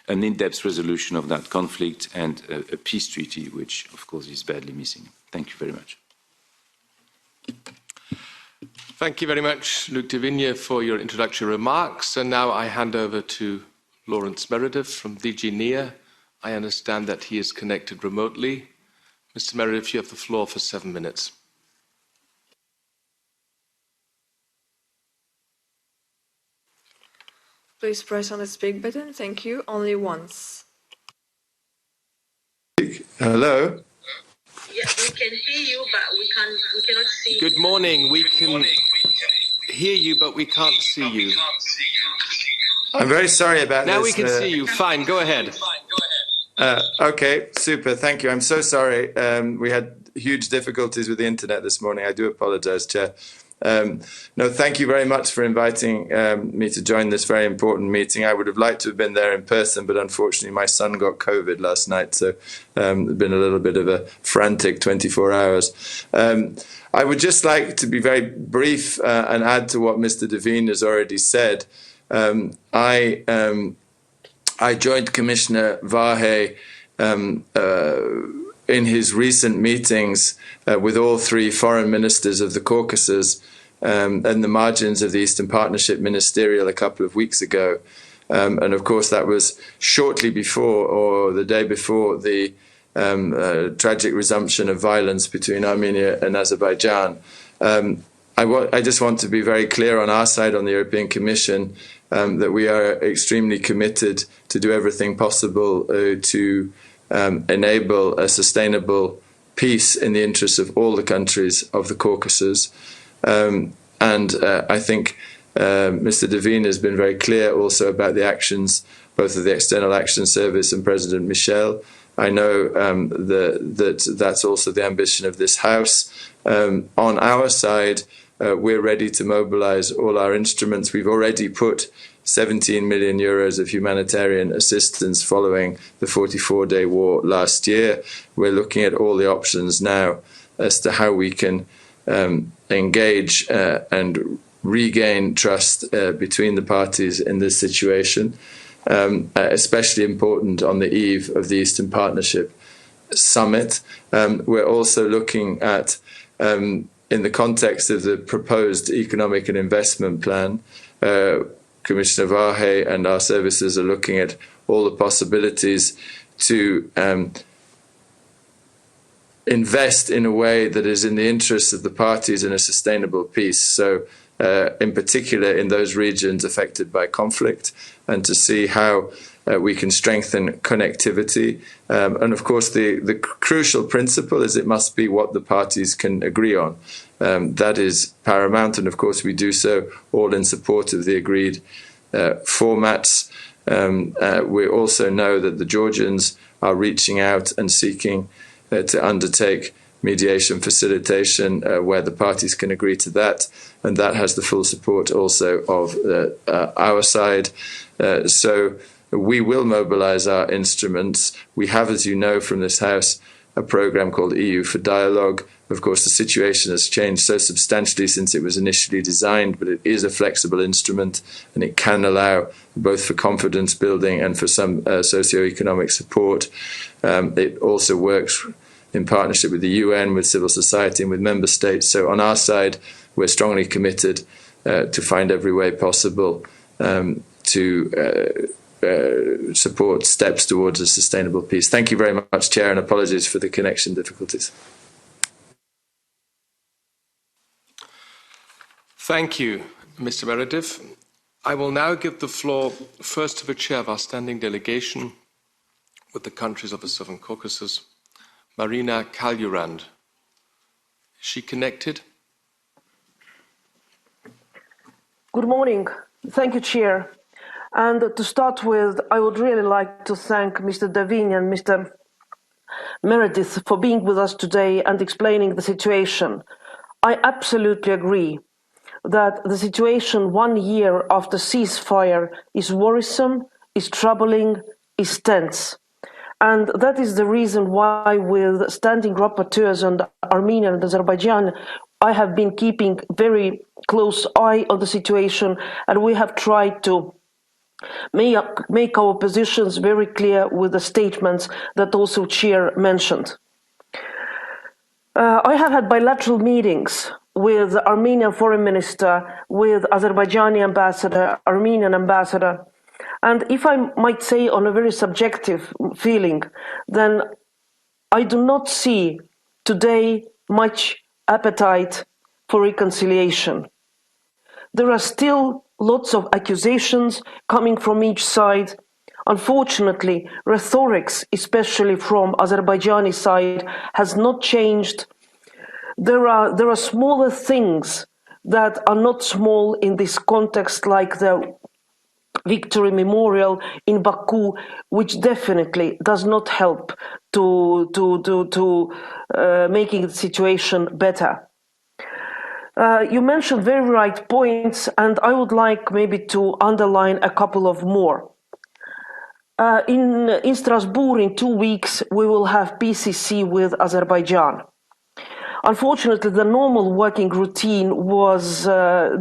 an in-depth resolution of that conflict and a peace treaty, which, of course, is badly missing. Thank you very much. Thank you very much, Luc de Vigne, for your introductory remarks. And now I hand over to Lawrence Meredith from DG NEA. I understand that he is connected remotely. Mr. Meredith, you have the floor for 7 minutes. Please press on the speak button. Thank you. Only once. Hello? Yes, we can hear you, but we cannot see you. Good morning. We can hear you, but we can't see you. I'm very sorry about now this. Now we can see you. Fine, go ahead. Okay, super. Thank you. I'm so sorry. We had huge difficulties with the internet this morning. I do apologize, Chair. No, thank you very much for inviting me to join this very important meeting. I would have liked to have been there in person, but unfortunately my son got COVID last night, so it's been a little bit of a frantic 24 hours. I would just like to be very brief and add to what Mr. Devine has already said. I joined Commissioner Vahe in his recent meetings with all three foreign ministers of the Caucasus and the margins of the Eastern Partnership Ministerial a couple of weeks ago. And of course, that was shortly before or the day before the tragic resumption of violence between Armenia and Azerbaijan. I just want to be very clear on our side, on the European Commission, that we are extremely committed to do everything possible to enable a sustainable peace in the interests of all the countries of the Caucasus. And I think Mr. Devine has been very clear also about the actions, both of the External Action Service and President Michel. I know that's also the ambition of this House. On our side, we're ready to mobilize all our instruments. We've already put 17 million euros of humanitarian assistance following the 44-day war last year. We're looking at all the options now as to how we can engage and regain trust between the parties in this situation, especially important on the eve of the Eastern Partnership Summit. We're also looking at, in the context of the proposed economic and investment plan, Commissioner Vahe and our services are looking at all the possibilities to invest in a way that is in the interests of the parties in a sustainable peace. So in particular in those regions affected by conflict, and to see how we can strengthen connectivity. And of course, the crucial principle is it must be what the parties can agree on. That is paramount, and of course we do so all in support of the agreed formats. We also know that the Georgians are reaching out and seeking to undertake mediation facilitation where the parties can agree to that, and that has the full support also of our side. So we will mobilize our instruments. We have, as you know from this House, a program called EU for Dialogue. Of course, the situation has changed so substantially since it was initially designed, but it is a flexible instrument, and it can allow both for confidence building and for some socio-economic support. It also works in partnership with the UN, with civil society, and with member states. So on our side, we're strongly committed to find every way possible to support steps towards a sustainable peace. Thank you very much, Chair, and apologies for the connection difficulties. Thank you, Mr. Meredith. I will now give the floor first to the chair of our standing delegation with the countries of the Southern Caucasus, Marina Kaljurand. Is she connected? Good morning. Thank you, Chair. And to start with, I would really like to thank Mr. Devine and Mr. Meredith for being with us today and explaining the situation. I absolutely agree that the situation 1 year after ceasefire is worrisome, is troubling, is tense. And that is the reason why with standing rapporteurs on Armenia and Azerbaijan, I have been keeping very close eye on the situation, and we have tried to make our positions very clear with the statements that also Chair mentioned. I have had bilateral meetings with the Armenian Foreign Minister, with Azerbaijani ambassador, Armenian ambassador, and if I might say on a very subjective feeling, then I do not see today much appetite for reconciliation. There are still lots of accusations coming from each side. Unfortunately, rhetorics, especially from Azerbaijani side, has not changed. There are smaller things that are not small in this context, like the Victory Memorial in Baku, which definitely does not help to making the situation better. You mentioned very right points, and I would like maybe to underline a couple of more. In Strasbourg, in 2 weeks, we will have PCC with Azerbaijan. Unfortunately, the normal working routine was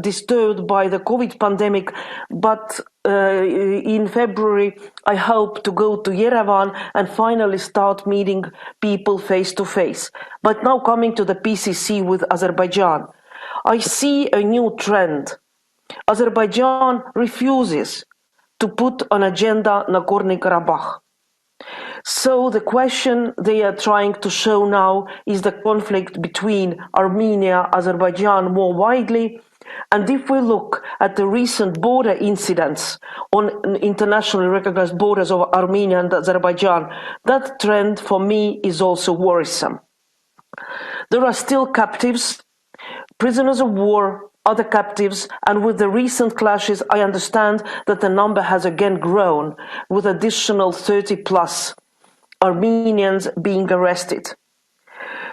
disturbed by the COVID pandemic, but in February, I hope to go to Yerevan and finally start meeting people face to face. But now coming to the PCC with Azerbaijan, I see a new trend. Azerbaijan refuses to put on agenda Nagorno-Karabakh. So the question they are trying to show now is the conflict between Armenia, Azerbaijan more widely. And if we look at the recent border incidents on internationally recognized borders of Armenia and Azerbaijan, that trend for me is also worrisome. There are still captives, prisoners of war, other captives, and with the recent clashes, I understand that the number has again grown, with additional 30 plus Armenians being arrested.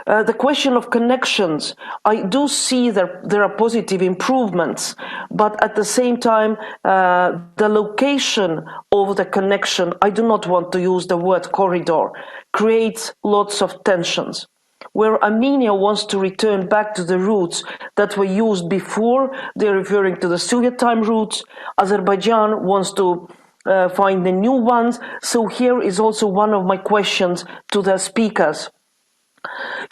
The question of connections, I do see that there are positive improvements, but at the same time, the location of the connection, I do not want to use the word corridor, creates lots of tensions. Where Armenia wants to return back to the routes that were used before, they're referring to the Soviet time routes. Azerbaijan wants to find the new ones. So here is also one of my questions to the speakers.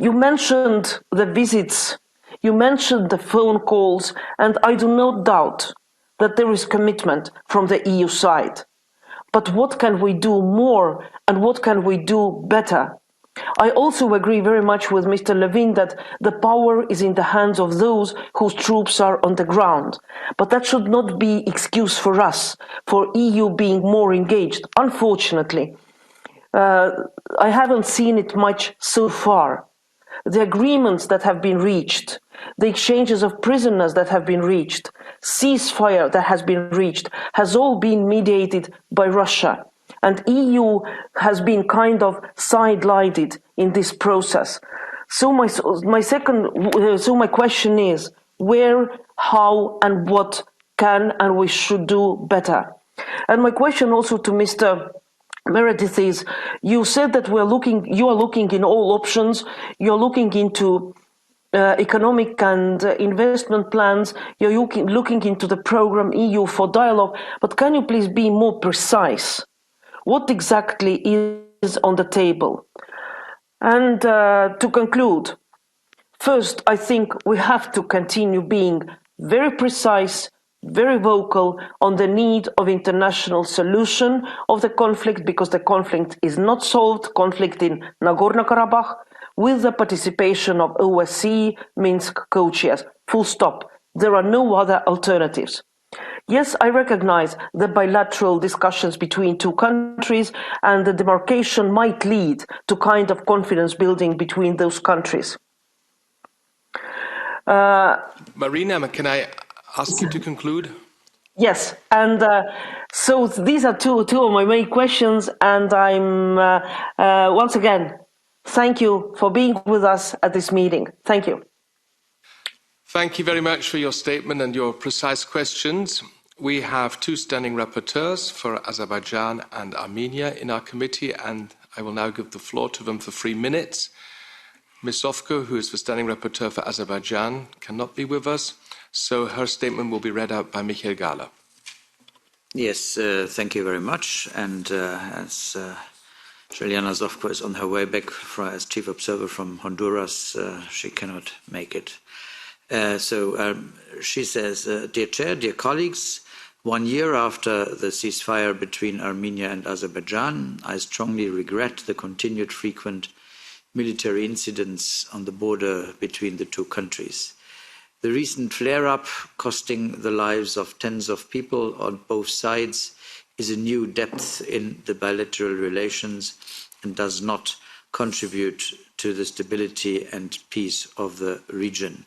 You mentioned the visits, you mentioned the phone calls, and I do not doubt that there is commitment from the EU side. But what can we do more, and what can we do better? I also agree very much with Mr. Levin that the power is in the hands of those whose troops are on the ground. But that should not be excuse for us, for EU being more engaged. Unfortunately, I haven't seen it much so far. The agreements that have been reached, the exchanges of prisoners that have been reached, ceasefire that has been reached, has all been mediated by Russia. And EU has been kind of sidelined in this process. So my question is, where, how, and what can and we should do better? And my question also to Mr. Meredith is, you said that you are looking in all options, you're looking into economic and investment plans, you're looking into the program EU for dialogue, but can you please be more precise? What exactly is on the table? And to conclude, first, I think we have to continue being very precise, very vocal on the need of international solution of the conflict, because the conflict is not solved, conflict in Nagorno-Karabakh, with the participation of OSCE, Minsk co-chairs. Full stop. There are no other alternatives. Yes, I recognize the bilateral discussions between two countries, and the demarcation might lead to kind of confidence building between those countries. Marina, can I ask you to conclude? Yes, and so these are two of my main questions, and I'm once again, thank you for being with us at this meeting. Thank you. Thank you very much for your statement and your precise questions. We have two standing rapporteurs for Azerbaijan and Armenia in our committee, and I will now give the floor to them for 3 minutes. Ms. Sofko, who is the standing rapporteur for Azerbaijan, cannot be with us, so her statement will be read out by Michael Gahler. Yes, thank you very much. And as Juliana Zofko is on her way back as chief observer from Honduras, she cannot make it. She says, Dear Chair, dear colleagues, 1 year after the ceasefire between Armenia and Azerbaijan, I strongly regret the continued frequent military incidents on the border between the two countries. The recent flare-up, costing the lives of tens of people on both sides, is a new depth in the bilateral relations and does not contribute to the stability and peace of the region.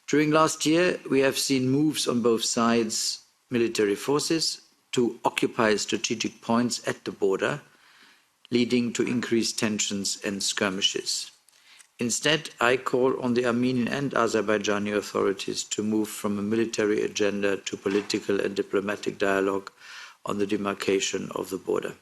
During last year, we have seen moves on both sides, military forces, to occupy strategic points at the border, leading to increased tensions and skirmishes. Instead, I call on the Armenian and Azerbaijani authorities to move from a military agenda to political and diplomatic dialogue on the demarcation of the border.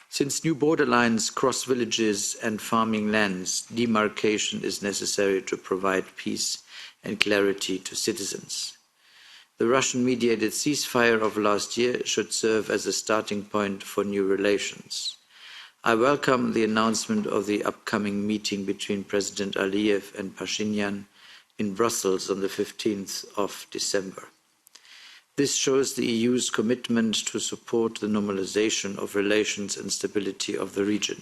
Since new border lines cross villages and farming lands, demarcation is necessary to provide peace and clarity to citizens. The Russian-mediated ceasefire of last year should serve as a starting point for new relations. I welcome the announcement of the upcoming meeting between President Aliyev and Pashinyan in Brussels on the 15th of December. This shows the EU's commitment to support the normalization of relations and stability of the region.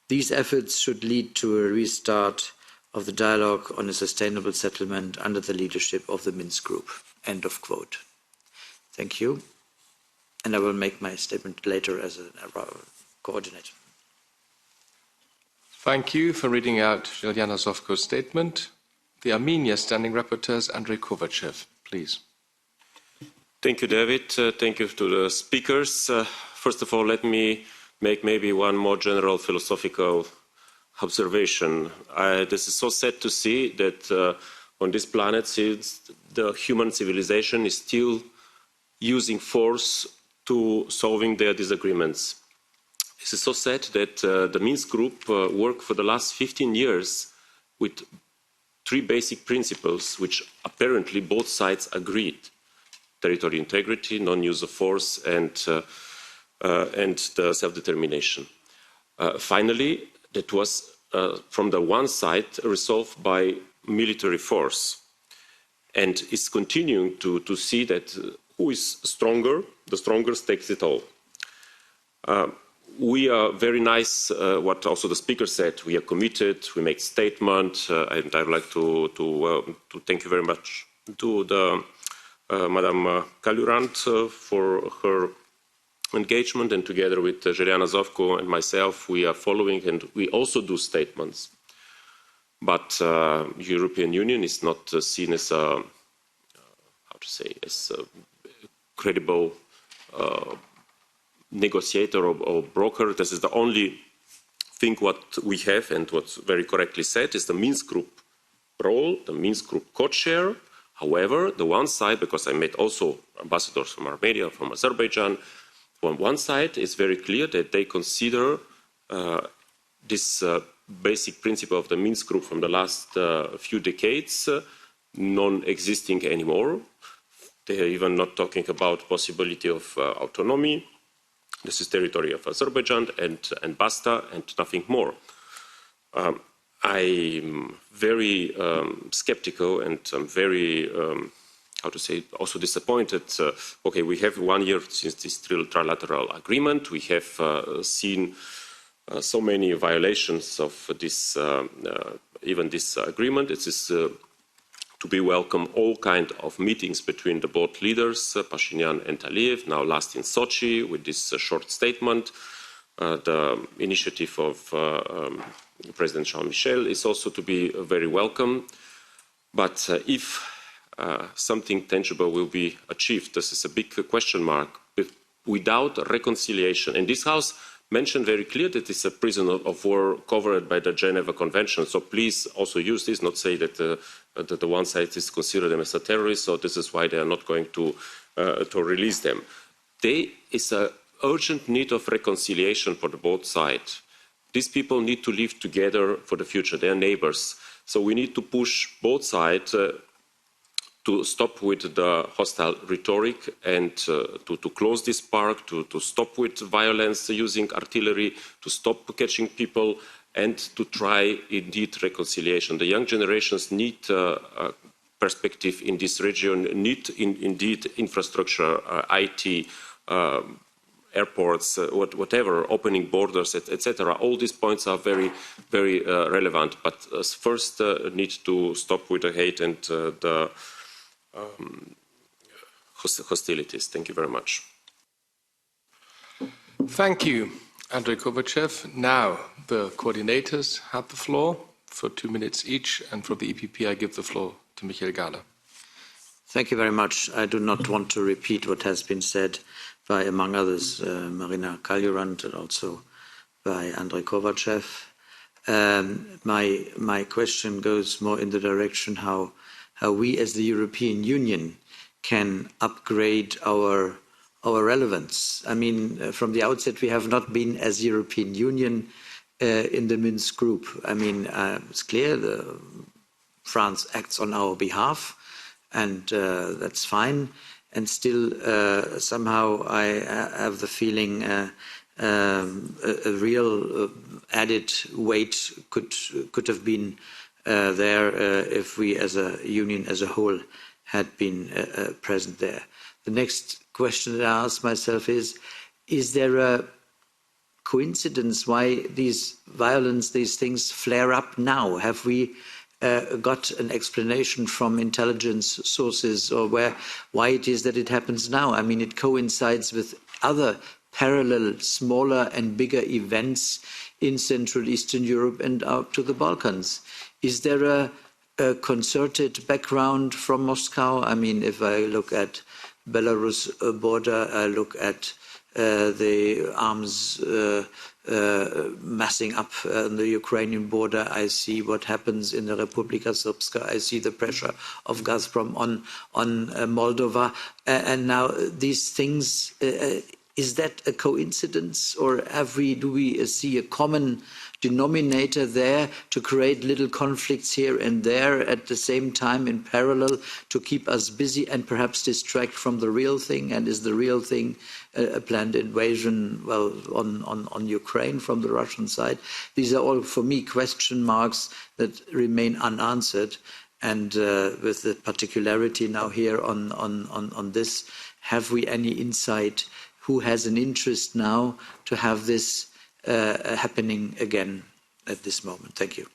These efforts should lead to a restart of the dialogue on a sustainable settlement under the leadership of the Minsk Group. End of quote. Thank you. And I will make my statement later as a coordinator. Thank you for reading out Juliana Zofko's statement. The Armenia Standing Rapporteurs, Andrei Kovachev, please. Thank you, David. Thank you to the speakers. First of all, let me make maybe one more general philosophical observation. This is so sad to see that on this planet, the human civilization is still using force to solving their disagreements. This is so sad that the Minsk Group worked for the last 15 years with 3 basic principles which apparently both sides agreed: territorial integrity, non-use of force, and the self-determination. Finally, that was from the one side resolved by military force, and is continuing to see that who is stronger, the strongest takes it all. We are very nice, what also the speaker said, we are committed, we make statement, and I would like to thank you very much to the Madam Kalurant for her engagement, and together with Juliana Zofko and myself, we are following and we also do statements. But the European Union is not seen as a, as a credible negotiator or broker. This is the only thing what we have, and what's very correctly said is the Minsk Group role, the Minsk Group co-chair. However, the one side, because I met also ambassadors from Armenia, from Azerbaijan, on one side it's very clear that they consider this basic principle of the Minsk Group from the last few decades non-existing anymore. They are even not talking about possibility of autonomy. This is territory of Azerbaijan and basta, and nothing more. I'm very skeptical, and I'm very, also disappointed. Okay, we have 1 year since this trilateral agreement. We have seen so many violations of this, even this agreement. It is to be welcome all kind of meetings between the both leaders, Pashinyan and Aliyev, now last in Sochi with this short statement. The initiative of President Charles Michel is also to be very welcome. But if something tangible will be achieved, this is a big question mark. Without reconciliation, and this House mentioned very clear that it's a prisoner of war covered by the Geneva Convention. So please also use this, not say that the one side is considered them as a terrorist, so this is why they are not going to release them. There is an urgent need of reconciliation for the both sides. These people need to live together for the future. They are neighbors. So we need to push both sides to stop with the hostile rhetoric and to close this park, to stop with violence using artillery, to stop catching people, and to try indeed reconciliation. The young generations need perspective in this region, need indeed infrastructure, IT, airports, whatever, opening borders, etc. All these points are very, very relevant. But first, need to stop with the hate and the hostilities. Thank you very much. Thank you, Andrei Kovachev. Now, the coordinators have the floor for 2 minutes each, and from the EPP, I give the floor to Michael Gahler. Thank you very much. I do not want to repeat what has been said by, among others, Marina Kaljurand and also by Andrei Kovachev. My question goes more in the direction how we as the European Union can upgrade our relevance. I mean, from the outset, we have not been as European Union in the Minsk group. I mean, it's clear France acts on our behalf, and that's fine. And still, somehow, I have the feeling a real added weight could have been there if we, as a union as a whole, had been present there. The next question that I ask myself is there a coincidence why these violence, these things flare up now? Have we got an explanation from intelligence sources or why it is that it happens now? I mean, it coincides with other parallel, smaller and bigger events in Central Eastern Europe and up to the Balkans. Is there a concerted background from Moscow? I mean, if I look at Belarus border, I look at the arms massing up on the Ukrainian border. I see what happens in the Republika Srpska. I see the pressure of Gazprom on Moldova. And now these things, is that a coincidence, or do we see a common denominator there to create little conflicts here and there at the same time in parallel to keep us busy and perhaps distract from the real thing? And is the real thing a planned invasion, well, on Ukraine from the Russian side? These are all, for me, question marks that remain unanswered. And with the particularity now here on this, have we any insight? Who has an interest now to have this happening again at this moment? Thank you.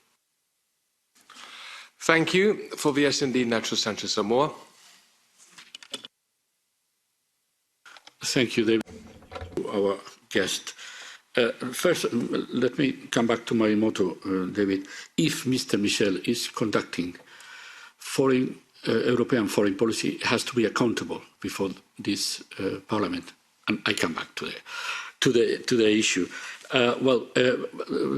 Thank you. For the S&D, Nacho Sanchez-Amor. Thank you, David, our guest. First, let me come back to my motto, David. If Mr. Michel is conducting European foreign policy, it has to be accountable before this Parliament. And I come back to the issue.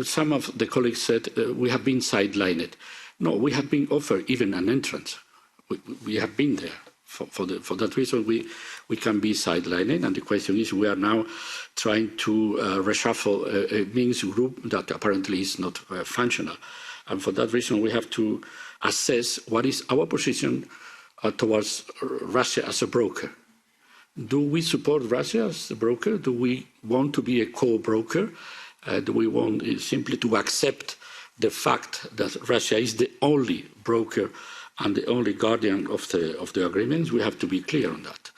Some of the colleagues said we have been sidelined. No, we have been offered even an entrance. We have been there. For that reason, we can be sidelined. And the question is, we are now trying to reshuffle a Minsk group that apparently is not functional. And for that reason, we have to assess what is our position towards Russia as a broker. Do we support Russia as a broker? Do we want to be a co-broker? Do we want simply to accept the fact that Russia is the only broker and the only guardian of the agreements? We have to be clear on that.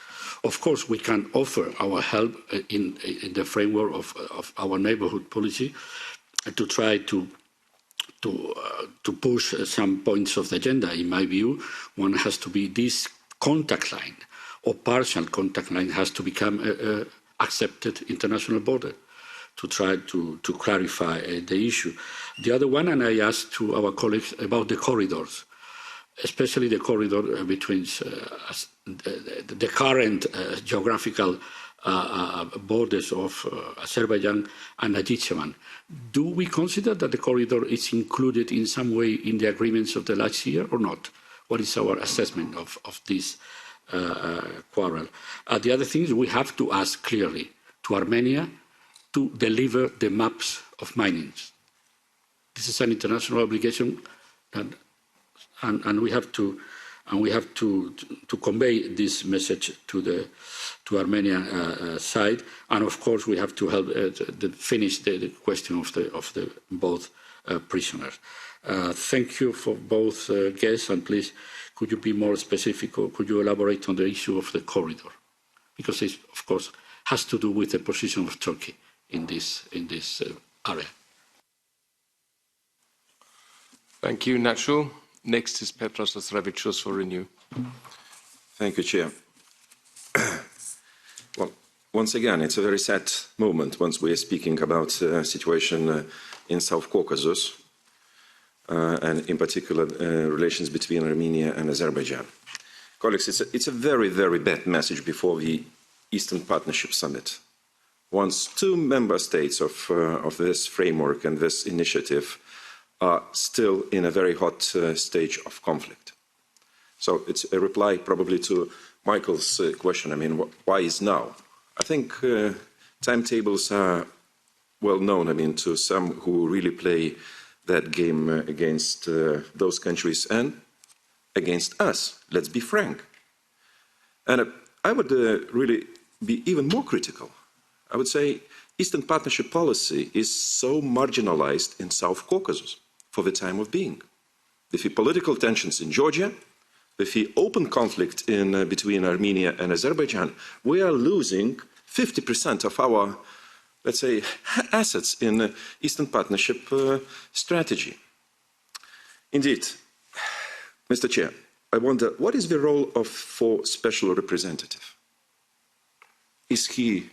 Of course, we can offer our help in the framework of our neighbourhood policy to try to push some points of the agenda. In my view, one has to be this contact line, or partial contact line has to become an accepted international border to try to clarify the issue. The other one, and I asked to our colleagues about the corridors, especially the corridor between the current geographical borders of Azerbaijan and Nakhchivan. Do we consider that the corridor is included in some way in the agreements of the last year or not? What is our assessment of this quarrel? The other thing is we have to ask clearly to Armenia to deliver the maps of mining. This is an international obligation, and we have to And we have to convey this message to Armenian side, and of course we have to help finish the question of the both prisoners. Thank you for both guests, and please, could you be more specific, or could you elaborate on the issue of the corridor, because it, of course, has to do with the position of Turkey in this area. Thank you, Nacho. Next is Petros Asravichos for Renew. Thank you, Chair. Well, once again, it's a very sad moment once we are speaking about the situation in South Caucasus, and in particular relations between Armenia and Azerbaijan. Colleagues, it's a very, very bad message before the Eastern Partnership Summit. Once two member states of this framework and this initiative are still in a very hot stage of conflict. So it's a reply probably to Michael's question. I mean, why is now? I think timetables are well known, I mean, to some who really play that game against those countries and against us. Let's be frank. And I would really be even more critical. I would say Eastern Partnership policy is so marginalized in South Caucasus for the time of being. With the political tensions in Georgia, with the open conflict between Armenia and Azerbaijan, we are losing 50% of our, let's say, assets in the Eastern Partnership strategy. Indeed, Mr. Chair, I wonder, what is the role for Special Representative? Is he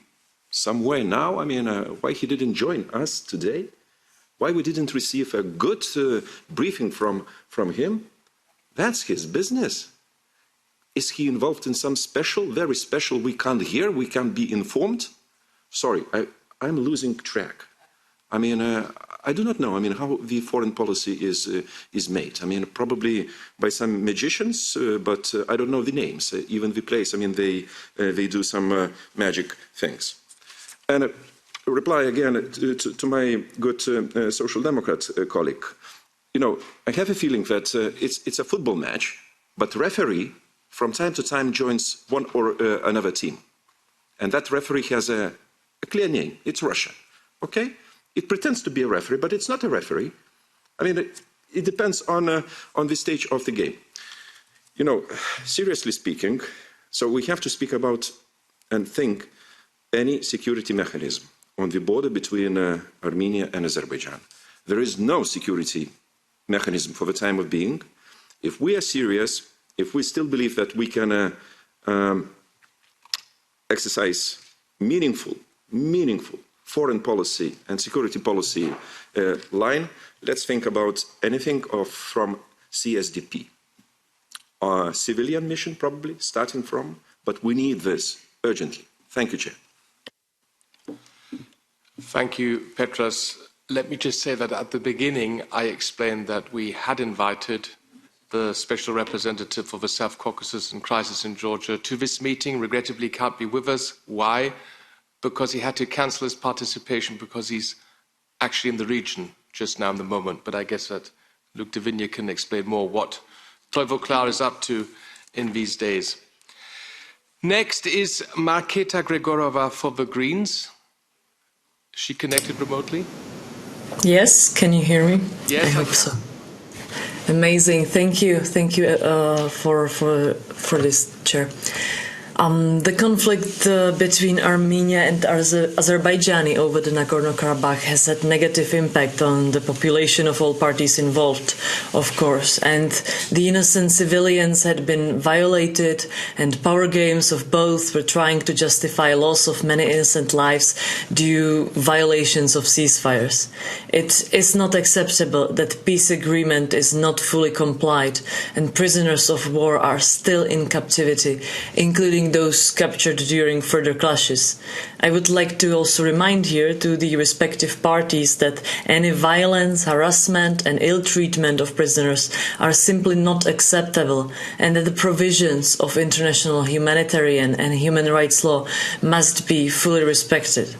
somewhere now? I mean, why he didn't join us today? Why we didn't receive a good briefing from him? That's his business. Is he involved in some special, very special, we can't hear, we can't be informed? Sorry, I'm losing track. I mean, I do not know, I mean, how the foreign policy is made. I mean, probably by some magicians, but I don't know the names, even the place. I mean, they do some magic things. And reply again to my good Social Democrat colleague. You know, I have a feeling that it's a football match, but the referee from time to time joins one or another team. And that referee has a clear name. It's Russia. Okay? It pretends to be a referee, but it's not a referee. I mean, it depends on the stage of the game. You know, seriously speaking, so we have to speak about and think any security mechanism on the border between Armenia and Azerbaijan. There is no security mechanism for the time of being. If we are serious, if we still believe that we can exercise meaningful foreign policy and security policy line, let's think about anything from CSDP. A civilian mission probably, starting from, but we need this urgently. Thank you, Chair. Thank you, Petros. Let me just say that at the beginning, I explained that we had invited the Special Representative for the South Caucasus and Crisis in Georgia to this meeting. Regrettably, can't be with us. Why? Because he had to cancel his participation because he's actually in the region just now in the moment. But I guess that Luc de Vigny can explain more what Toivo Klaar is up to in these days. Next is Marketa Gregorova for the Greens. Is she connected remotely? Yes, can you hear me? Yes, I hope so. Amazing, thank you for this, Chair. The conflict between Armenia and Azerbaijan over the Nagorno-Karabakh has had negative impact on the population of all parties involved, of course, and the innocent civilians had been violated, and power games of both were trying to justify loss of many innocent lives due violations of ceasefires. It is not acceptable that peace agreement is not fully complied, and prisoners of war are still in captivity, including those captured during further clashes. I would like to also remind here to the respective parties that any violence, harassment and ill treatment of prisoners are simply not acceptable, and that the provisions of international humanitarian and human rights law must be fully respected.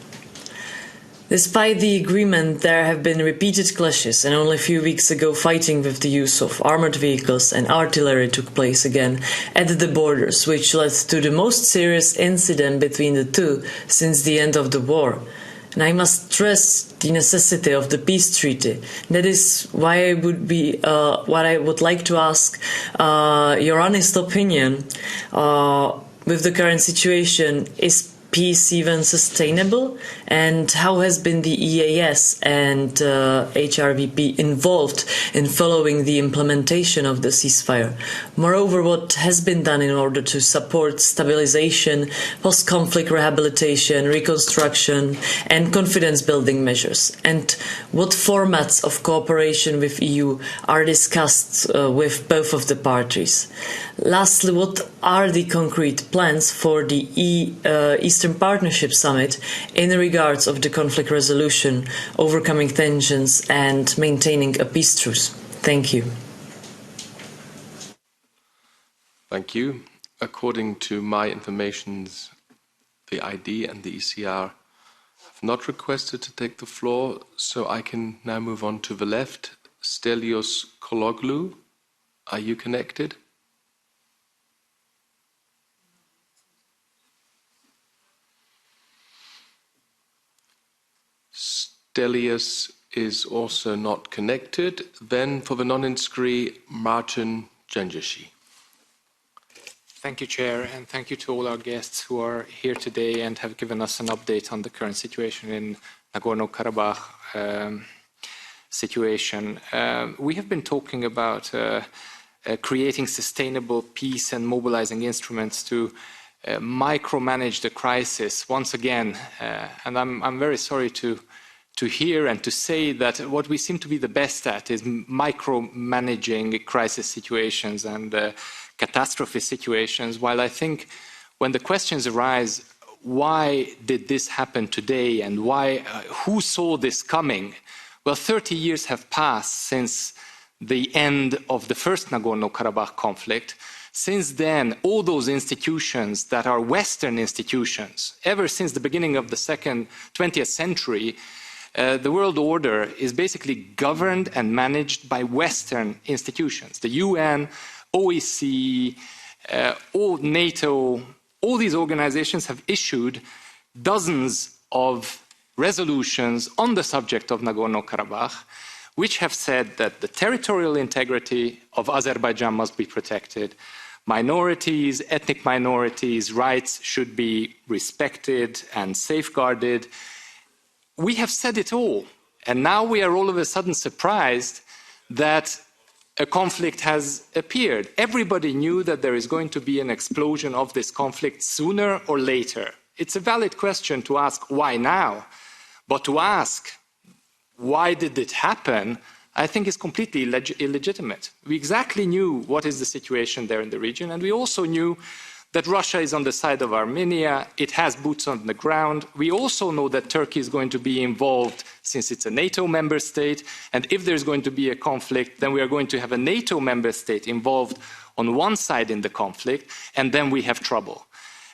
Despite the agreement, there have been repeated clashes, and only a few weeks ago fighting with the use of armoured vehicles and artillery took place again at the borders, which led to the most serious incident between the two since the end of the war. And I must stress the necessity of the peace treaty. That is why what I would like to ask your honest opinion with the current situation. Is peace even sustainable? And how has been the EAS and HRVP involved in following the implementation of the ceasefire? Moreover, what has been done in order to support stabilization, post-conflict rehabilitation, reconstruction, and confidence-building measures? And what formats of cooperation with EU are discussed with both of the parties? Lastly, what are the concrete plans for the Eastern Partnership Summit in regards of the conflict resolution, overcoming tensions and maintaining a peace truce? Thank you. Thank you. According to my information, the ID and the ECR have not requested to take the floor, so I can now move on to the left. Stelios Kologlu, are you connected? Stelios is also not connected. Then for the non-inscrit, Martin Genjashi. Thank you, Chair, and thank you to all our guests who are here today and have given us an update on the current situation in Nagorno-Karabakh situation. We have been talking about creating sustainable peace and mobilizing instruments to micromanage the crisis once again. And I'm very sorry to hear and to say that what we seem to be the best at is micromanaging crisis situations and catastrophe situations, while I think when the questions arise, why did this happen today and who saw this coming? Well, 30 years have passed since the end of the first Nagorno-Karabakh conflict. Since then, all those institutions that are Western institutions, ever since the beginning of the 20th century, the world order is basically governed and managed by Western institutions. The UN, OEC, NATO, all these organizations have issued dozens of resolutions on the subject of Nagorno-Karabakh, which have said that the territorial integrity of Azerbaijan must be protected, minorities, ethnic minorities' rights should be respected and safeguarded. We have said it all, and now we are all of a sudden surprised that a conflict has appeared. Everybody knew that there is going to be an explosion of this conflict sooner or later. It's a valid question to ask why now, but to ask why did it happen, I think is completely illegitimate. We exactly knew what is the situation there in the region, and we also knew that Russia is on the side of Armenia, it has boots on the ground. We also know that Turkey is going to be involved since it's a NATO member state, and if there's going to be a conflict, then we are going to have a NATO member state involved on one side in the conflict, and then we have trouble.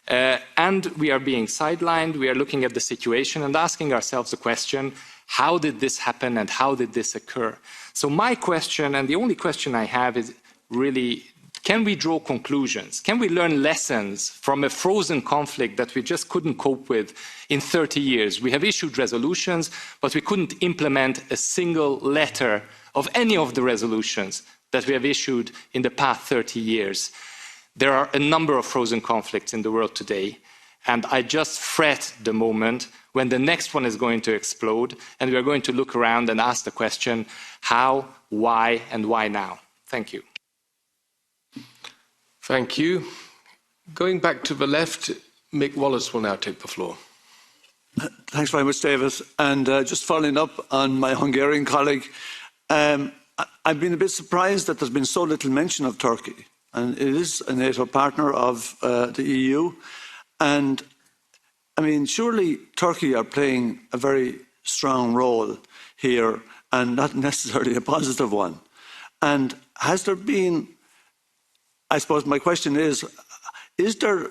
And we are being sidelined, we are looking at the situation and asking ourselves the question, how did this happen and how did this occur? So my question, and the only question I have, is really, can we draw conclusions? Can we learn lessons from a frozen conflict that we just couldn't cope with in 30 years? We have issued resolutions, but we couldn't implement a single letter of any of the resolutions that we have issued in the past 30 years. There are a number of frozen conflicts in the world today, and I just fret the moment when the next one is going to explode, and we are going to look around and ask the question, how, why, and why now? Thank you. Thank you. Going back to the left, Mick Wallace will now take the floor. Thanks very much, David. And just following up on my Hungarian colleague, I've been a bit surprised that there's been so little mention of Turkey. And it is a NATO partner of the EU. And, I mean, surely Turkey are playing a very strong role here, and not necessarily a positive one. And has there been, I suppose my question is there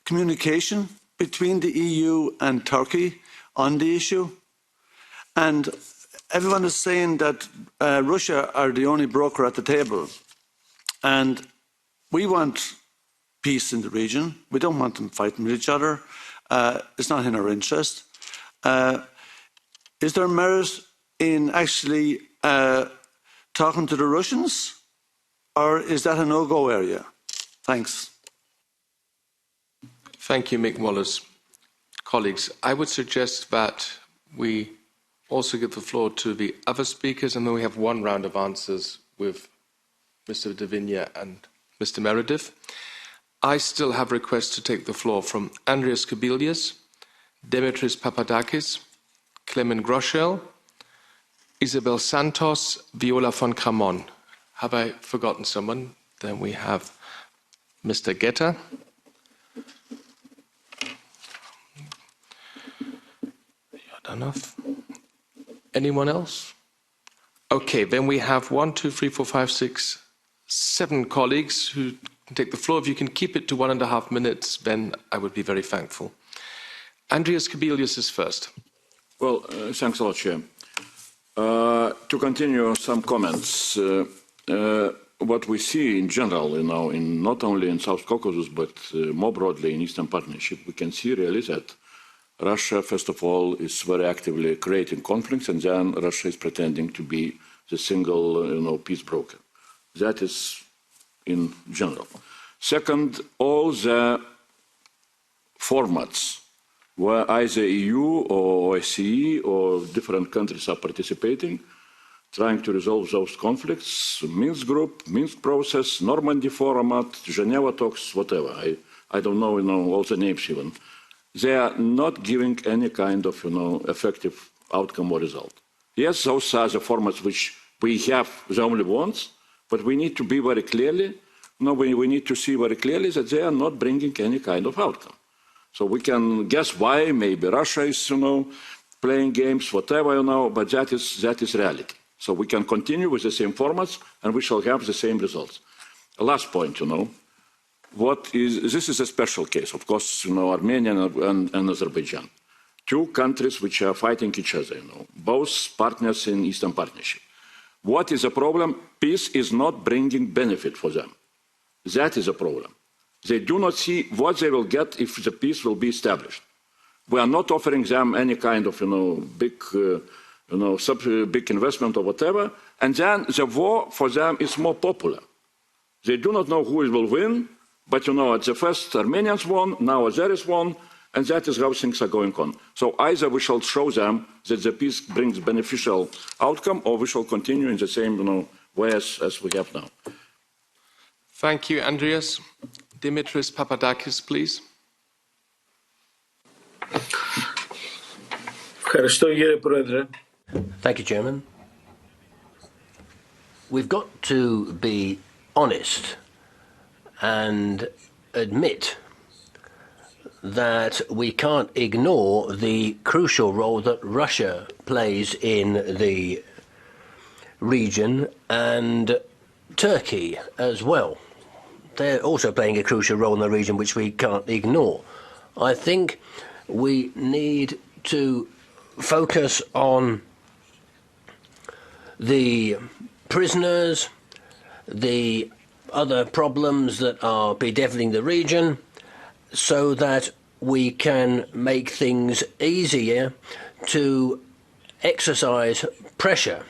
communication between the EU and Turkey on the issue? And everyone is saying that Russia are the only broker at the table. And we want peace in the region. We don't want them fighting with each other. It's not in our interest. Is there merit in actually talking to the Russians, or is that a no-go area? Thanks. Thank you, Mick Wallace. Colleagues, I would suggest that we also give the floor to the other speakers, and then we have one round of answers with Mr. De Vigna and Mr. Meredith. I still have requests to take the floor from Andreas Kubilius, Dimitris Papadakis, Clement Groschel, Isabel Santos, Viola von Kramon. Have I forgotten someone? Then we have Mr. Getter. Enough. Anyone else? Okay, then we have 1, 2, 3, 4, 5, 6, 7 colleagues who can take the floor. If you can keep it to 1.5 minutes, then I would be very thankful. Andreas Kubilius is first. Well, thanks a lot, Chair. To continue some comments, what we see in general, in not only in South Caucasus, but more broadly in Eastern Partnership, we can see really that Russia, first of all, is very actively creating conflicts, and then Russia is pretending to be the single, peace broker. That is in general. Second, all the formats where either EU or OSCE or different countries are participating, trying to resolve those conflicts, Minsk Group, Minsk Process, Normandy Format, Geneva Talks, whatever. I don't know, all the names even. They are not giving any kind of, effective outcome or result. Yes, those are the formats which we have the only ones, but we need to be very clearly, we need to see very clearly that they are not bringing any kind of outcome. So we can guess why, maybe Russia is, playing games, whatever, but that is reality. So we can continue with the same formats and we shall have the same results. Last point, this is a special case, of course, Armenia and Azerbaijan. Two countries which are fighting each other, both partners in Eastern Partnership. What is the problem? Peace is not bringing benefit for them. That is a problem. They do not see what they will get if the peace will be established. We are not offering them any kind of, big investment or whatever, and then the war for them is more popular. They do not know who will win, but at the first Armenians won, now Azeris won, and that is how things are going on. So either we shall show them that the peace brings beneficial outcome, or we shall continue in the same way as we have now. Thank you, Andreas. Dimitris Papadakis, please. Thank you, Chairman. We've got to be honest and admit that we can't ignore the crucial role that Russia plays in the region and Turkey as well. They're also playing a crucial role in the region which we can't ignore. I think we need to focus on the prisoners, the other problems that are bedeviling the region, so that we can make things easier to exercise pressure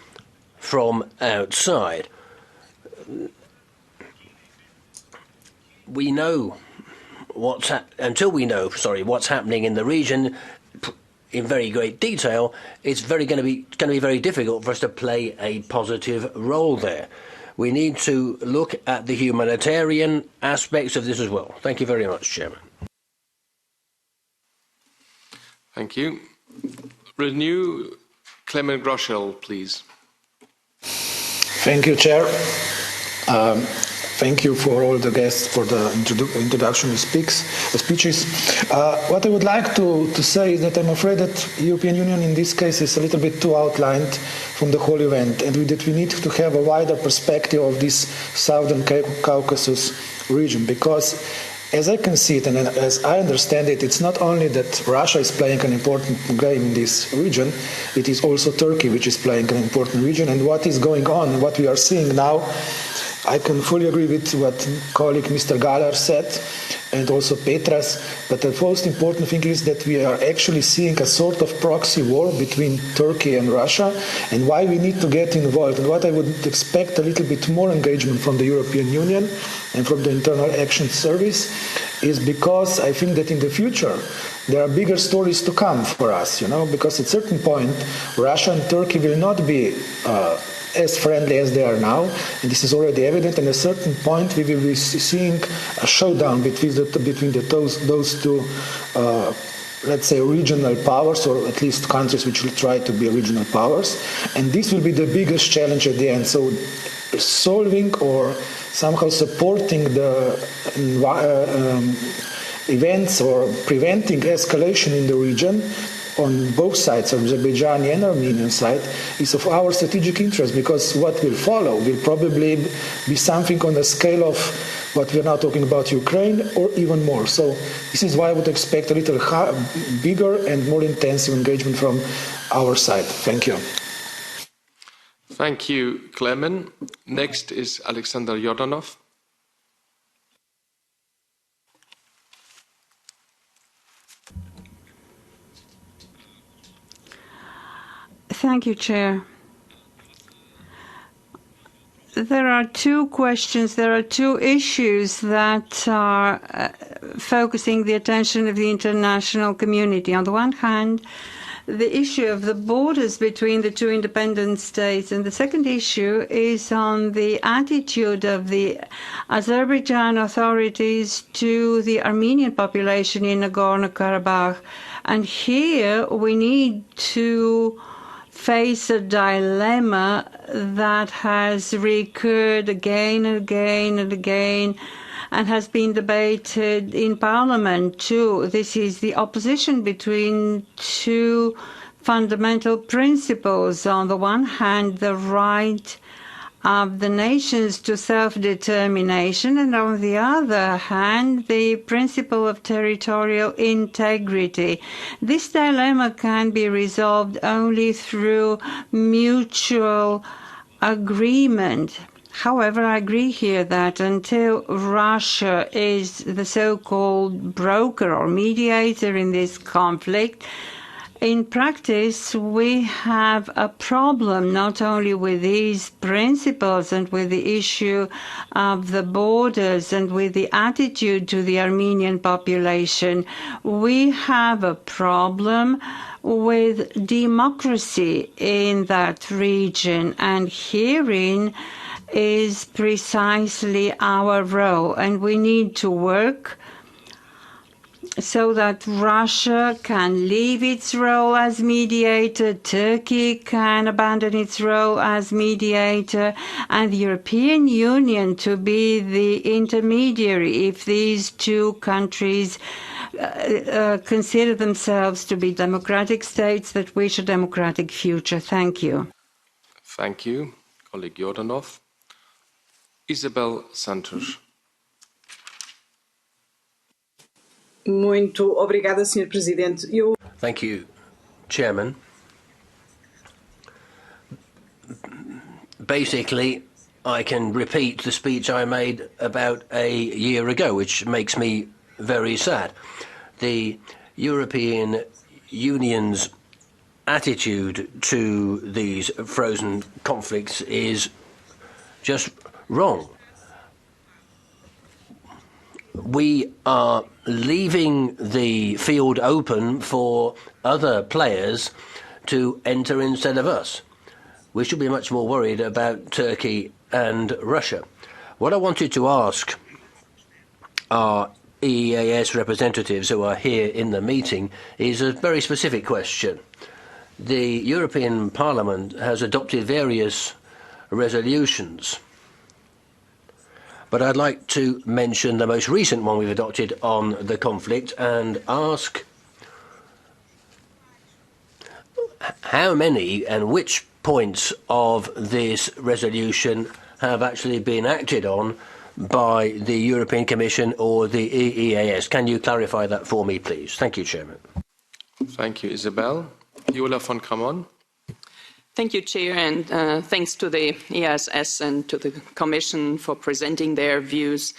from outside. We know until we know what's happening in the region in very great detail, it's going to be very difficult for us to play a positive role there. We need to look at the humanitarian aspects of this as well. Thank you very much, Chairman. Thank you. Renew, Clement Groschel, please. Thank you, Chair. Thank you for all the guests for the introductory speeches. What I would like to say is that I'm afraid that the European Union in this case is a little bit too outlined from the whole event, and that we need to have a wider perspective of this Southern Caucasus region, because as I can see it, and as I understand it, it's not only that Russia is playing an important game in this region, it is also Turkey which is playing an important region. And what is going on, what we are seeing now, I can fully agree with what colleague Mr. Galler said, and also Petras, but the most important thing is that we are actually seeing a sort of proxy war between Turkey and Russia, and why we need to get involved. And what I would expect a little bit more engagement from the European Union and from the Internal Action Service is because I think that in the future there are bigger stories to come for us, because at a certain point Russia and Turkey will not be as friendly as they are now, and this is already evident. And at a certain point, we will be seeing a showdown between those two, let's say, regional powers, or at least countries which will try to be regional powers. And this will be the biggest challenge at the end. So, solving or somehow supporting the events or preventing escalation in the region on both sides, Azerbaijani and Armenian side, is of our strategic interest, because what will follow will probably be something on the scale of what we're now talking about Ukraine, or even more. So this is why I would expect a little bigger and more intensive engagement from our side. Thank you. Thank you, Clemen. Next is Alexander Yordanov. Thank you, Chair. There are two questions, there are two issues that are focusing the attention of the international community. On the one hand, the issue of the borders between the two independent states, and the second issue is on the attitude of the Azerbaijan authorities to the Armenian population in Nagorno-Karabakh. And here we need to face a dilemma that has recurred again and again and again and has been debated in Parliament too. This is the opposition between two fundamental principles. On the one hand, the right of the nations to self-determination, and on the other hand, the principle of territorial integrity. This dilemma can be resolved only through mutual agreement. However, I agree here that until Russia is the so-called broker or mediator in this conflict, in practice, we have a problem not only with these principles and with the issue of the borders and with the attitude to the Armenian population. We have a problem with democracy in that region, and herein is precisely our role, and we need to work so that Russia can leave its role as mediator, Turkey can abandon its role as mediator, and the European Union to be the intermediary if these two countries consider themselves to be democratic states that wish a democratic future. Thank you. Thank you, colleague Yordanov. Isabel Santos. Muito obrigada, Sr. Presidente. Thank you, Chairman. Basically, I can repeat the speech I made about a year ago, which makes me very sad. The European Union's attitude to these frozen conflicts is just wrong. We are leaving the field open for other players to enter instead of us. We should be much more worried about Turkey and Russia. What I wanted to ask our EEAS representatives who are here in the meeting is a very specific question. The European Parliament has adopted various resolutions, but I'd like to mention the most recent one we've adopted on the conflict and ask how many and which points of this resolution have actually been acted on by the European Commission or the EEAS. Can you clarify that for me, please? Thank you, Chairman. Thank you, Isabel. Yola von Kramon. Thank you, Chair, and thanks to the EASS and to the Commission for presenting their views.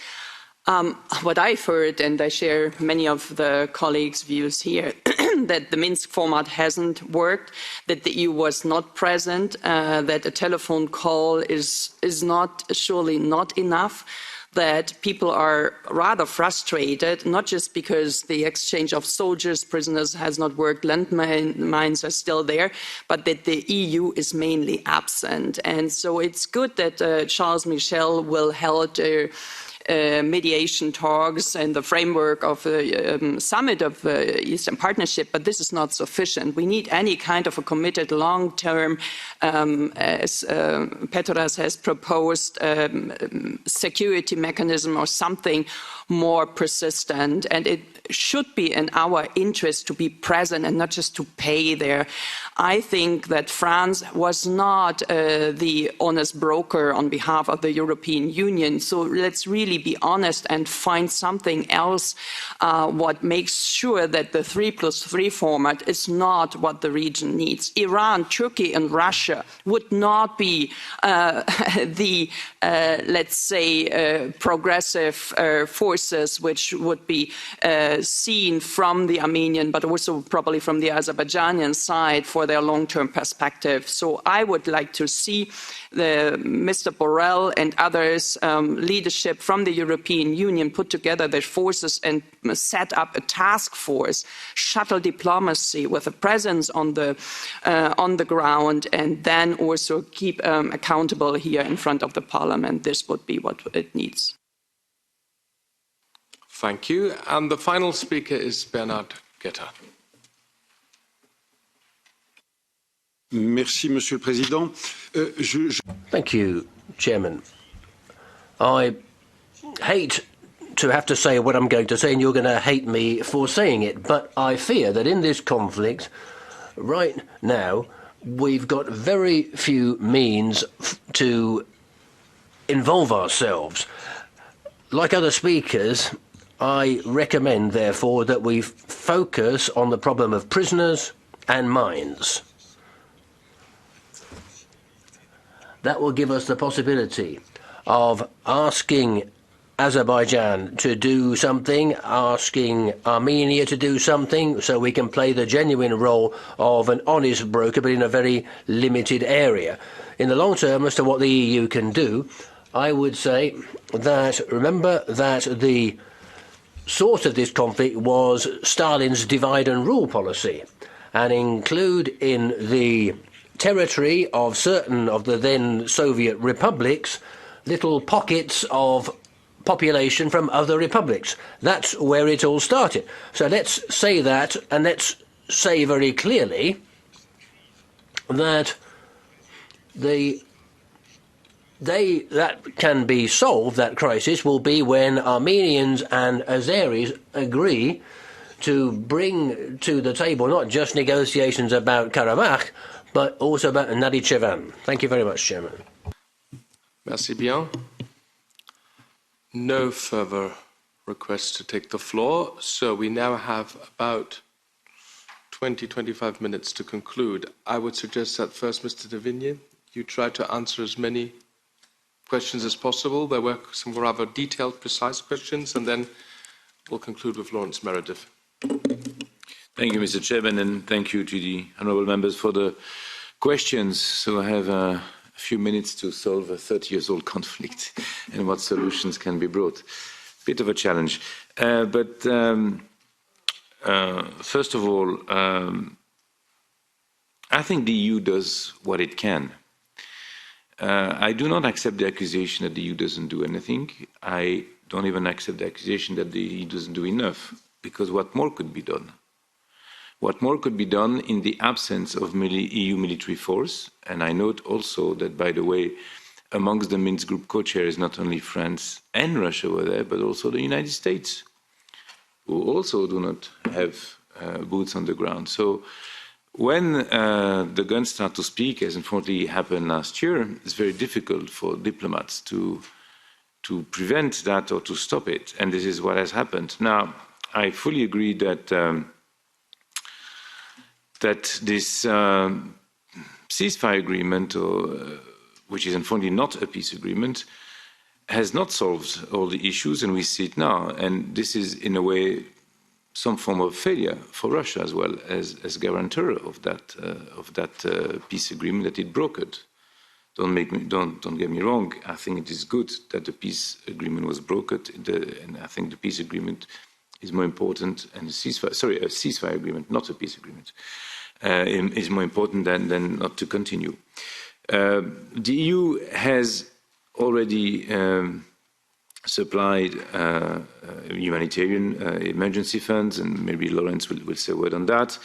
What I've heard, and I share many of the colleagues' views here, that the Minsk format hasn't worked, that the EU was not present, that a telephone call is surely not enough, that people are rather frustrated, not just because the exchange of soldiers, prisoners has not worked, landmines are still there, but that the EU is mainly absent. And so it's good that Charles Michel will hold mediation talks and the framework of the summit of the Eastern Partnership, but this is not sufficient. We need any kind of a committed long-term, as Petras has proposed, security mechanism or something more persistent, and it should be in our interest to be present and not just to pay there. I think that France was not the honest broker on behalf of the European Union, so let's really be honest and find something else what makes sure that the 3+3 format is not what the region needs. Iran, Turkey and Russia would not be the, let's say, progressive forces which would be seen from the Armenian, but also probably from the Azerbaijani side for their long-term perspective. So I would like to see Mr. Borrell and others leadership from the European Union put together their forces and set up a task force, shuttle diplomacy with a presence on the ground, and then also keep accountable here in front of the Parliament. This would be what it needs. Thank you. And the final speaker is Bernard Guetta. Merci, Monsieur le Président. Thank you, Chairman. I hate to have to say what I'm going to say, and you're going to hate me for saying it, but I fear that in this conflict, right now, we've got very few means to involve ourselves. Like other speakers, I recommend, therefore, that we focus on the problem of prisoners and mines. That will give us the possibility of asking Azerbaijan to do something, asking Armenia to do something, so we can play the genuine role of an honest broker, but in a very limited area. In the long term, as to what the EU can do, I would say that, remember that the source of this conflict was Stalin's divide and rule policy, and include in the territory of certain of the then Soviet republics little pockets of population from other republics. That's where it all started. So let's say that, and let's say very clearly that that can be solved, that crisis, will be when Armenians and Azeris agree to bring to the table not just negotiations about Karabakh, but also about Nakhchivan. Thank you very much, Chairman. Merci bien. No further requests to take the floor, so we now have about 20-25 minutes to conclude. I would suggest that first, Mr. De Vigne, you try to answer as many questions as possible. There were some rather detailed, precise questions, and then we'll conclude with Lawrence Meredith. Thank you, Mr. Chairman, and thank you to the honourable members for the questions. So I have a few minutes to solve a 30-year-old conflict and what solutions can be brought. Bit of a challenge. But first of all, I think the EU does what it can. I do not accept the accusation that the EU doesn't do anything. I don't even accept the accusation that the EU doesn't do enough, because what more could be done? What more could be done in the absence of EU military force? And I note also that, by the way, amongst the Minsk Group co-chairs, not only France and Russia were there, but also the United States, who also do not have boots on the ground. So when the guns start to speak, as unfortunately happened last year, it's very difficult for diplomats to prevent that or to stop it, and this is what has happened. Now, I fully agree that that this ceasefire agreement, which is unfortunately not a peace agreement, has not solved all the issues, and we see it now. And this is, in a way, some form of failure for Russia as well as guarantor of that peace agreement, that it brokered. Don't get me wrong. I think it is good that the peace agreement was brokered, and I think the peace agreement is more important, and a ceasefire agreement, not a peace agreement, is more important than not to continue. The EU has already supplied humanitarian emergency funds, and maybe Lawrence will say a word on that,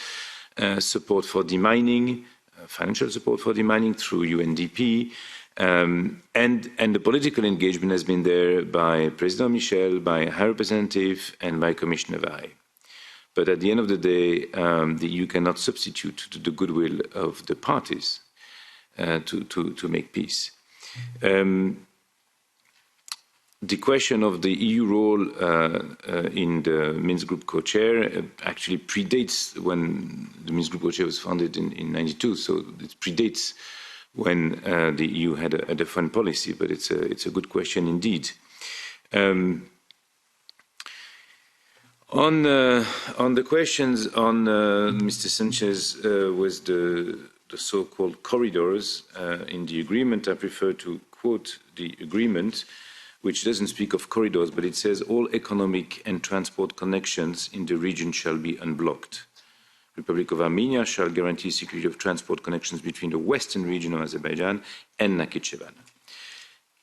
support for demining, financial support for demining through UNDP, and the political engagement has been there by President Michel, by High Representative, and by Commissioner Vahey. But at the end of the day, the EU cannot substitute the goodwill of the parties to make peace. The question of the EU role in the Minsk Group co-chair actually predates when the Minsk Group co-chair was founded in '92, so it predates when the EU had a foreign policy, but it's a good question indeed. On the questions on Mr. Sanchez was the so-called corridors in the agreement, I prefer to quote the agreement, which doesn't speak of corridors, but it says all economic and transport connections in the region shall be unblocked. Republic of Armenia shall guarantee security of transport connections between the western region of Azerbaijan and Nakhichevan.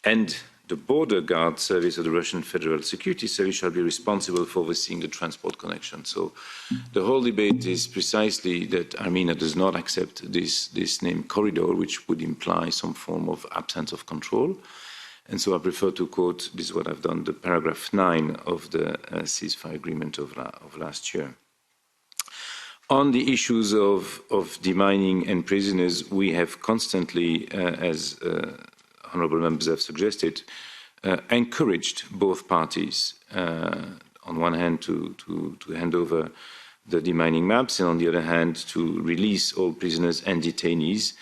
And the border guard service of the Russian Federal Security Service shall be responsible for overseeing the transport connection. So the whole debate is precisely that Armenia does not accept this name corridor, which would imply some form of absence of control. And so I prefer to quote, this is what I've done, the paragraph 9 of the ceasefire agreement of last year. On the issues of demining and prisoners, we have constantly, as honourable members have suggested, encouraged both parties, on one hand to hand over the demining maps, and on the other hand to release all prisoners and detainees,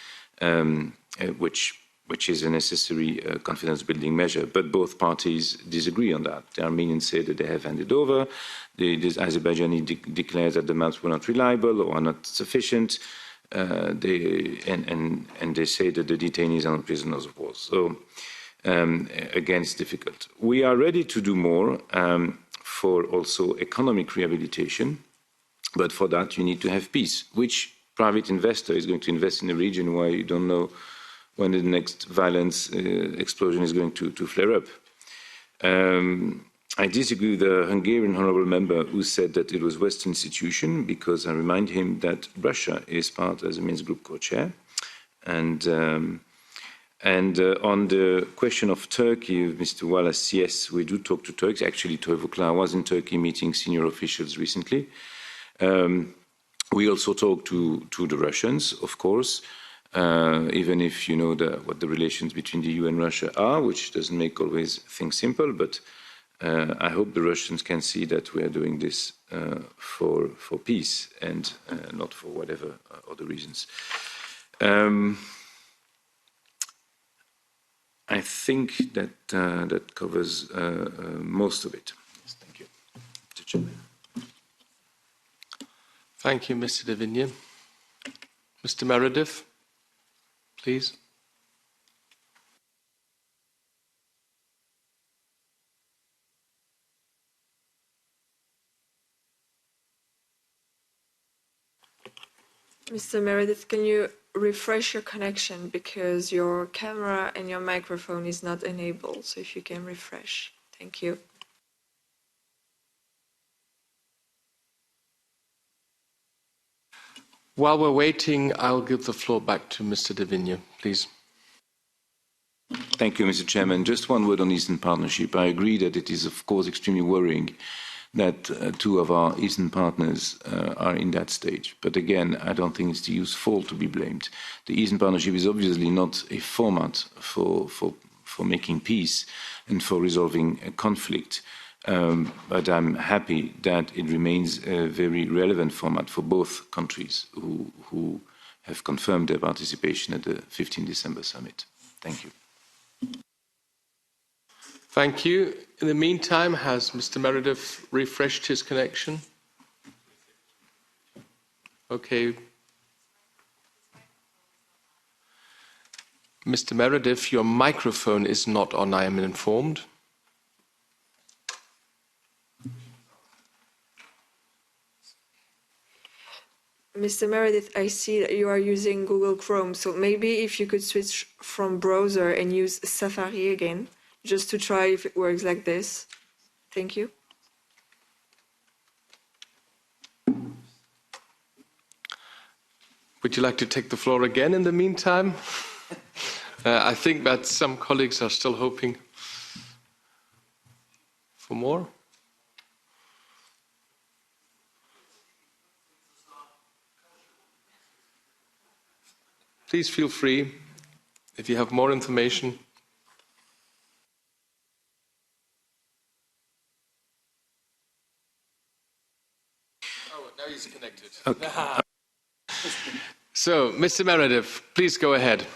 which is a necessary confidence-building measure. But both parties disagree on that. The Armenians say that they have handed over. The Azerbaijani declares that the maps were not reliable or are not sufficient. And they say that the detainees are not prisoners of war. So, again, it's difficult. We are ready to do more for also economic rehabilitation, but for that you need to have peace. Which private investor is going to invest in a region where you don't know when the next violence explosion is going to flare up? I disagree with the Hungarian honourable member who said that it was Western institution, because I remind him that Russia is part as a Minsk Group co-chair. And on the question of Turkey, Mr. Wallace, yes, we do talk to Turks. Actually, Toyvukla was in Turkey meeting senior officials recently. We also talk to the Russians, of course, even if you know what the relations between the EU and Russia are, which doesn't make always things simple, but I hope the Russians can see that we are doing this for peace and not for whatever other reasons. I think that that covers most of it. Yes, thank you. Mr. Chairman. Thank you, Mr. De Vigny. Mr. Meredith, please. Mr. Meredith, can you refresh your connection, because your camera and your microphone is not enabled, so if you can refresh. Thank you. While we're waiting, I'll give the floor back to Mr. De Vigny, please. Thank you, Mr. Chairman. Just one word on Eastern Partnership. I agree that it is, of course, extremely worrying that two of our Eastern partners are in that stage. But again, I don't think it's the EU's fault to be blamed. The Eastern Partnership is obviously not a format for making peace and for resolving a conflict. But I'm happy that it remains a very relevant format for both countries who have confirmed their participation at the 15 December summit. Thank you. Thank you. In the meantime, has Mr. Meredith refreshed his connection? Okay. Mr. Meredith, your microphone is not on, I am informed. Mr. Meredith, I see that you are using Google Chrome, so maybe if you could switch from browser and use Safari again, just to try if it works like this. Thank you. Would you like to take the floor again in the meantime? I think that some colleagues are still hoping for more. Please feel free if you have more information. Oh, now he's connected. Okay. So, Mr. Meredith, please go ahead.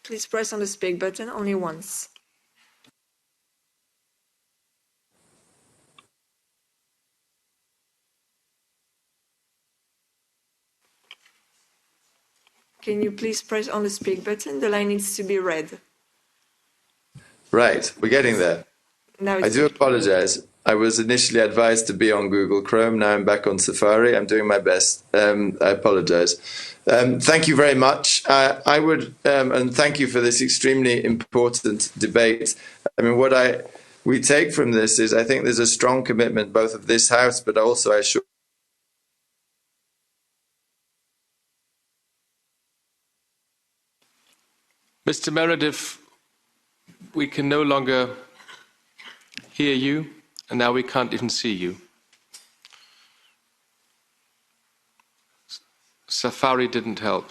Please press on the speak button only once. Can you please press on the speak button? The line needs to be red. Right, we're getting there. Now I do apologize. I was initially advised to be on Google Chrome. Now I'm back on Safari. I'm doing my best. I apologize. Thank you very much. I would, and thank you for this extremely important debate. I mean, what we take from this is I think there's a strong commitment both of this House, but also I should. Mr. Meredith, we can no longer hear you, and now we can't even see you. Safari didn't help.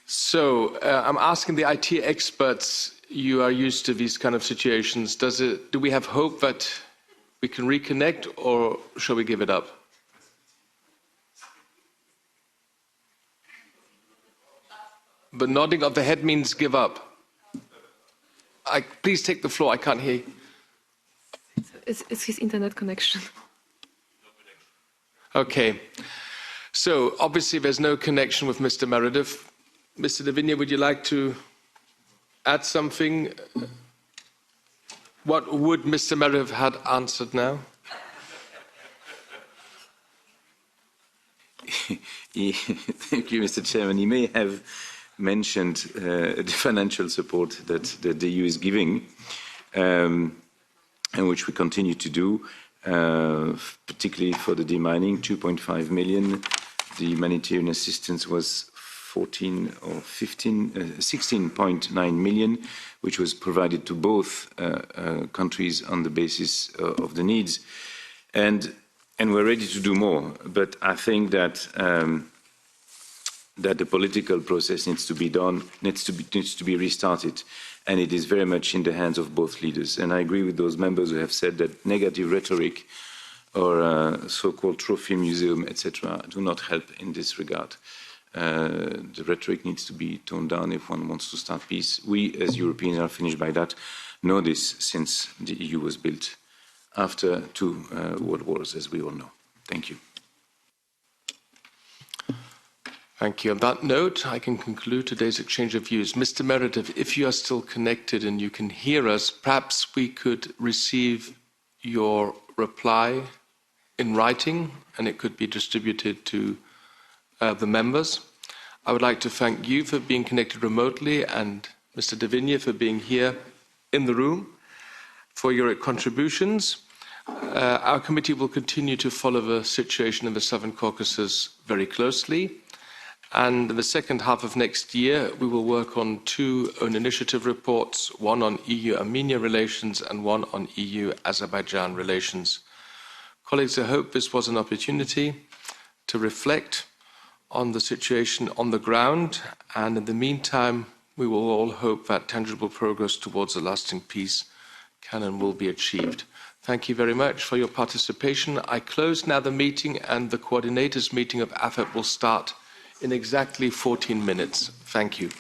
So I'm asking the IT experts, you are used to these kind of situations. Do we have hope that we can reconnect, or shall we give it up? The nodding of the head means give up. Please take the floor. I can't hear you. It's his internet connection. Okay. So obviously there's no connection with Mr. Meredith. Mr. De Vigny, would you like to add something? What would Mr. Meredith have answered now? Thank you, Mr. Chairman. He may have mentioned the financial support that the EU is giving, and which we continue to do, particularly for the demining, 2.5 million. The humanitarian assistance was 16.9 million, which was provided to both countries on the basis of the needs. And we're ready to do more, but I think that that the political process needs to be done, needs to be restarted, and it is very much in the hands of both leaders. And I agree with those members who have said that negative rhetoric or so-called trophy museum, etc., do not help in this regard. The rhetoric needs to be toned down if one wants to start peace. We, as Europeans, are finished by that, know this since the EU was built after two world wars, as we all know. Thank you. Thank you. On that note, I can conclude today's exchange of views. Mr. Meredith, if you are still connected and you can hear us, perhaps we could receive your reply in writing, and it could be distributed to the members. I would like to thank you for being connected remotely, and Mr. De Vigny for being here in the room, for your contributions. Our committee will continue to follow the situation in the Southern Caucasus very closely. And in the second half of next year, we will work on two own initiative reports, one on EU-Armenia relations and one on EU-Azerbaijan relations. Colleagues, I hope this was an opportunity to reflect on the situation on the ground, and in the meantime, we will all hope that tangible progress towards a lasting peace can and will be achieved. Thank you very much for your participation. I close now the meeting, and the coordinators' meeting of AFET will start in exactly 14 minutes. Thank you.